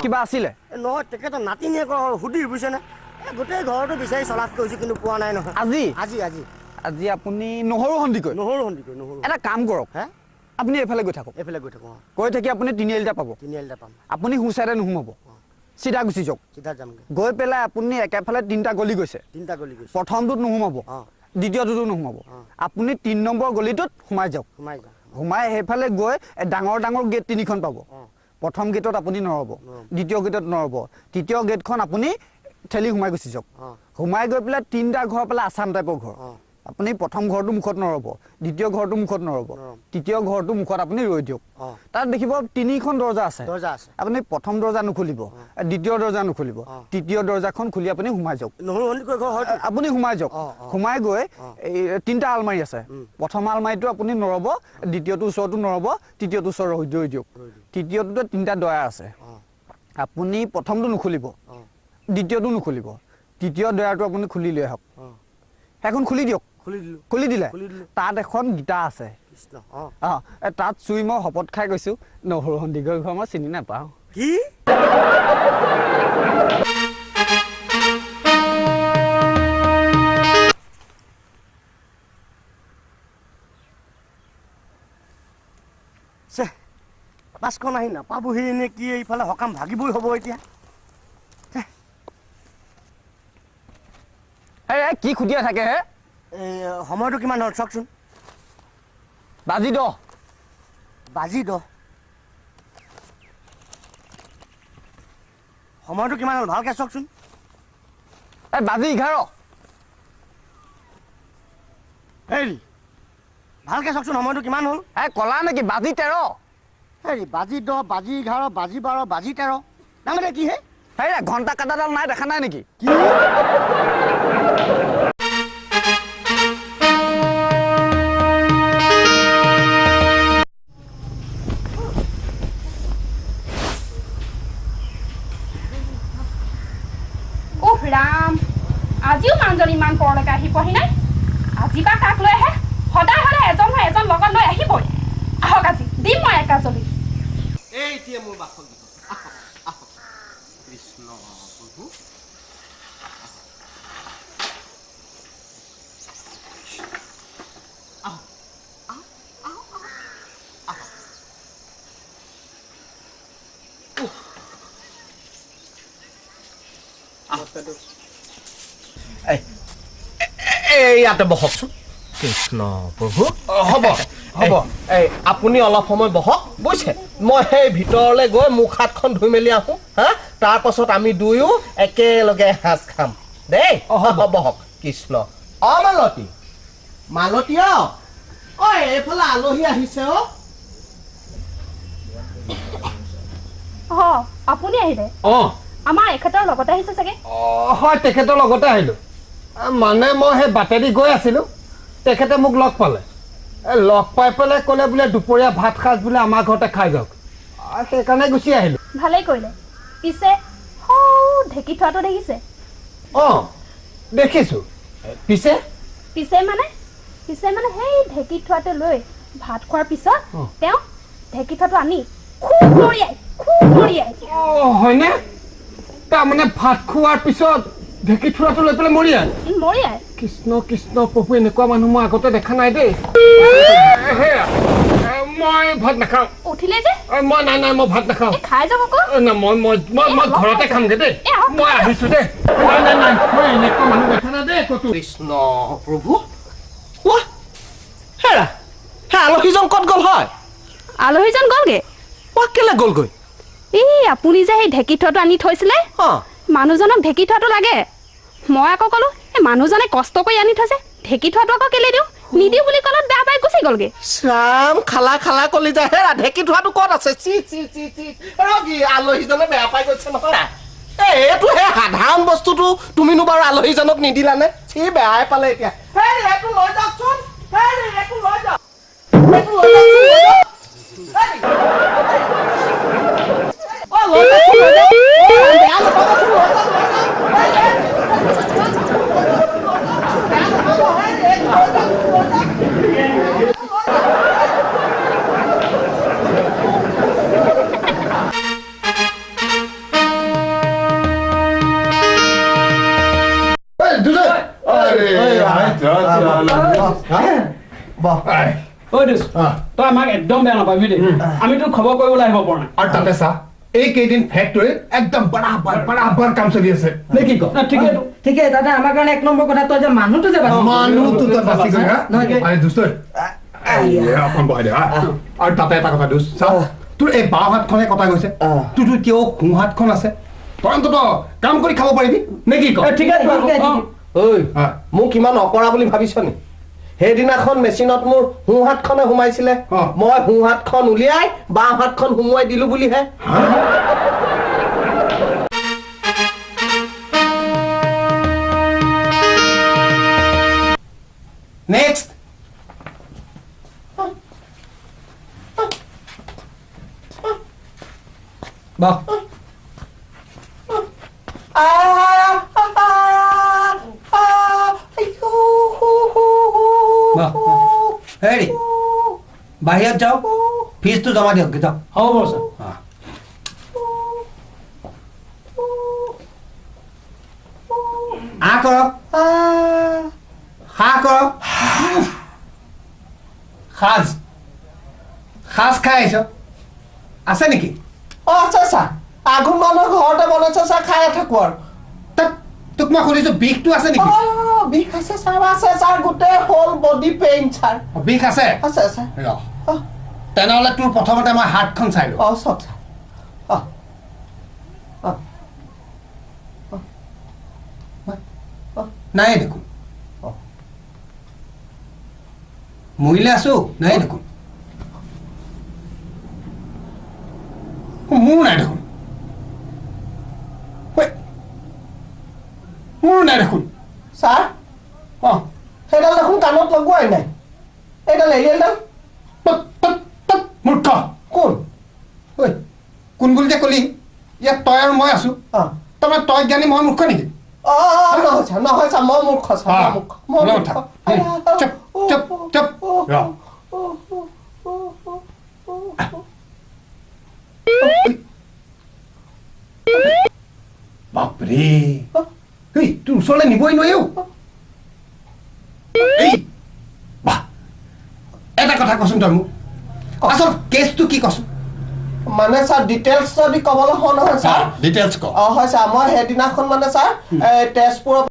কিবা আছিলে নহয় তেখেতৰ নাতিনীয়ে সুধি বুজিছেনে গোটেই ঘৰটো বিচাৰি চলাফ কৰিছোঁ কিন্তু পোৱা নাই নহয় আজি আজি আজি আজি আপুনি নহৰু সন্দিকৈ এটা কাম কৰক হে আপুনি এইফালে গৈ থাকক গৈ থাকি আপুনি তিনিআলিটা পাব পাম আপুনি সোঁ চাইডে নোসোমাব চিধা গুচি যাওক চিধা যামগৈ গৈ পেলাই আপুনি একেফালে তিনিটা গলি গৈছে প্ৰথমটোত নোসোমাব দ্বিতীয়টোতো নোসোমাব আপুনি ৩ নম্বৰ গলিটোত সোমাই যাওক সোমাই সেইফালে গৈ ডাঙৰ ডাঙৰ গেট 3খন পাব প্ৰথম গেটত আপুনি নৰব দ্বিতীয় গেটত নৰব তৃতীয় গেটখন আপুনি ঠেলি সোমাই গুচি যাওক সোমাই গৈ পেলাই 3টা ঘৰ পেলাই আছাম টাইপৰ ঘৰ আপুনি প্ৰথম ঘৰটো মুখত নৰব দ্বিতীয় ঘৰটো মুখত নৰব তৃতীয় ঘৰটো মুখত আপুনি ৰৈ দিয়ক তাত দেখিব 3খন দৰজা আছে আপুনি প্ৰথম দৰজা নুখুলিব দ্বিতীয় দৰজা নুখুলিব তৃতীয় দৰজাখন খুলি আপুনি সোমাই যাওক আপুনি সোমাই যাওক সোমাই গৈ এই 3টা আলমাৰি আছে প্ৰথম আলমাৰিটো আপুনি নৰব দ্বিতীয়টো ওচৰটো নৰব তৃতীয়টো ওচৰ ৰৈ দিয়ক তৃতীয়টোতে 3টা দয়া আছে আপুনি প্ৰথমটো নুখুলিব দ্বিতীয়টো নুখুলিব তৃতীয় দয়াটো আপুনি খুলি লৈ আহক এখন খুলি দিয়ক খুলি দিলে তাত এখন গীতা আছে তাত চুই মই শপত খাই গৈছো নহৰু সন্দিকৈ ঘৰ মই চিনি নাপাওঁ কি বাছখন আহি নাপাবহি নে কি এইফালে সকাম ভাগিবই হ'ব এতিয়া কি খুটিয়া থাকে হে সময়টো কিমান হ'ল চাওকচোন বাজি দ সময়টো কিমান হ'ল ভালকৈ চাওকচোন বাজি 11 হেৰি ভালকৈ চাওকচোন সময়টো কিমান হ'ল কলা নেকি বাজি 13 হেৰি বাজি 10 বাজি 11 বাজি 12 বাজি 13 তাৰমানে কি হে ঘণ্টা কাটাডাল নাই দেখা নাই নেকি কি ৰাম আজিও মানুহজন ইমান পৰলৈকে আহি পোৱাহি নাই আজি বা কাক লৈ আহে সদায় সদায় এজন হয় এজন লগত লৈ আহিবই আহক আজি দিম মই একা জলি এইটিয়ে মোৰ বাসগৃহ কৃষ্ণ প্ৰভু ইয়াতে বহকচোন কৃষ্ণ প্ৰভু হ'ব এই আপুনি অলপ সময় বহক বুজিছে মই সেই ভিতৰলৈ গৈ মুখ হাতখন ধুই মেলি আহোঁ হা তাৰ পাছত আমি দুয়ো একেলগে সাজ খাম দেই বহক কৃষ্ণ মালতী এইফালে আলহী আহিছে আপুনি আহিলে আমাৰ এখেতৰ লগতে আহিছে চাগে হয় তেখেতৰ লগতে আহিলোঁ মানে মই সেই বাটেদি গৈ আছিলোঁ তেখেতে মোক লগ পালে লগ পাই পেলাই ক'লে বোলে দুপৰীয়া ভাত সাজ বোলে আমাৰ ঘৰতে খাই যাওক সেইকাৰণে গুচি আহিলোঁ ভালেই কৰিলে পিছে ঢেঁকী থোৱাটো দেখিছে দেখিছোঁ পিছে মানে সেই ঢেঁকী থোৱাটো লৈ ভাত খোৱাৰ পিছত তেওঁ ঢেঁকী থোৱাটো আনি খুব মৰিয়াই হয়নে তাৰমানে ভাত খোৱাৰ পিছত ঢেঁকী থোৱাটো লৈ পেলাই মৰিয়াই কৃষ্ণ কৃষ্ণ প্ৰভু এনেকুৱা মানুহ মই আগতে দেখা নাই দেই মই ভাত নাখাওঁ উঠিলে যে মই নাই মই ভাত নাখাওঁ খাই যাওক আকৌ মই ঘৰতে খামগে দেই মই আহিছোঁ দেই নাই মই এনেকুৱা মানুহ দেখা নাই দেই ক'তো কৃষ্ণ প্ৰভু হেৰা আলহীজন ক'ত গ'ল হয় আলহীজন গ'লগে কেলে গ'লগৈ আপুনি যে সেই ঢেঁকী থোৱাটো আনি থৈছিলে মানুহজনক ঢেঁকী থোৱাটো লাগে মই আকৌ ক'লো এই মানুহজনে কষ্ট কৰি আনি থৈছে ঢেঁকী থোৱাটো আকৌ কেলে দিওঁ নিদিওঁ বুলি ক'লত বেয়া পাই গুচি গ'লগে শ্যাম খালা কলি যায় হেৰা ঢেঁকী থোৱাটো ক'ত আছে আলহীজনে বেয়া পাই গৈছে নহয় এইটো সেই সাধাৰণ বস্তুটো তুমিনো বাৰু আলহীজনক নিদিলানে বেয়াই পালে এতিয়া লৈ যাওকচোন ঐ দিছ তই আমাক একদম বেয়া নাপাবি দেই আমি তোক খবৰ কৰিবলৈ আহিব পৰা নাই আৰু তাতে চা এইকেইদিন ফেক্টৰীত একদম বৰাবৰ কাম চলি আছে নে কি কওঁ ঠিকেইতো ঠিকেই দাদা আমাৰ কাৰণে এক নম্বৰ কথা তই যে মানুহটো যে মানুহটো তই বাচি গলি হা আৰে দুষ্ট অকণ বহাই দে হা আৰু তাতে এটা কথা দুষ্ট চা তোৰ এই বাওঁ হাতখনে কটা গৈছে তোৰতো এতিয়াও সোঁ হাতখন আছে তই অন্তত কাম কৰি খাব পাৰিবি নে কি কওঁ ঠিকে ঐ মোক ইমান অকৰা বুলি ভাবিছ নি সেইদিনাখন মেচিনত মোৰ সোঁ হাতখনে সোমাইছিলে মই সোঁ হাতখন উলিয়াই বাওঁ হাতখন সোমোৱাই দিলো বুলিহে নেক্সট বাহ হেৰি বাহিৰত যাওক ফিজটো জমা দিয়ক যাওক হ'ব বাৰু ছাৰ কৰক কৰক সাজ খাই আহিছ আছে নেকি আছে ছাৰ আঘোণ মানুহৰ ঘৰতে বনাইছে ছাৰ খাই থাকো আৰু তোক মই সুধিছো বিষটো আছে নেকি বিষ আছে ছাৰ গোটেই হ'ল বডি পেইন ছাৰ বিষ আছে আছে ছাৰ তেনেহ'লে তোৰ প্ৰথমতে মই হাতখন চাই লওঁ চাওক ছাৰ নাই দেখোন মৰিলে আছো নাই দেখোন মোৰ নাই দেখোন মোৰ নাই দেখোন ছাৰ সেইডাল দেখোন কাণত লগোৱাই নাই এইডাল এৰিয়েলডাল মূৰ্খ কোন ঐ কোন বুলি যে কলি ইয়াত তই আৰু মই আছো তাৰমানে তই জ্ঞানী মই মূৰ্খ নেকি নহয় ছাৰ মই মূৰ্খ চুপ চুপ চুপ ৰ বাপৰে এই তোৰ ওচৰলৈ নিবই নোৱাৰিও এই বাহ এটা কথা কচোন তই মোক আচল কেছটো কি কচোন মানে ছাৰ ডিটেইলছ যদি ক'বলৈ হয় নহয় ছাৰ ডিটেইলছ ক হয় ছাৰ মই সেইদিনাখন মানে ছাৰ তেজপুৰৰ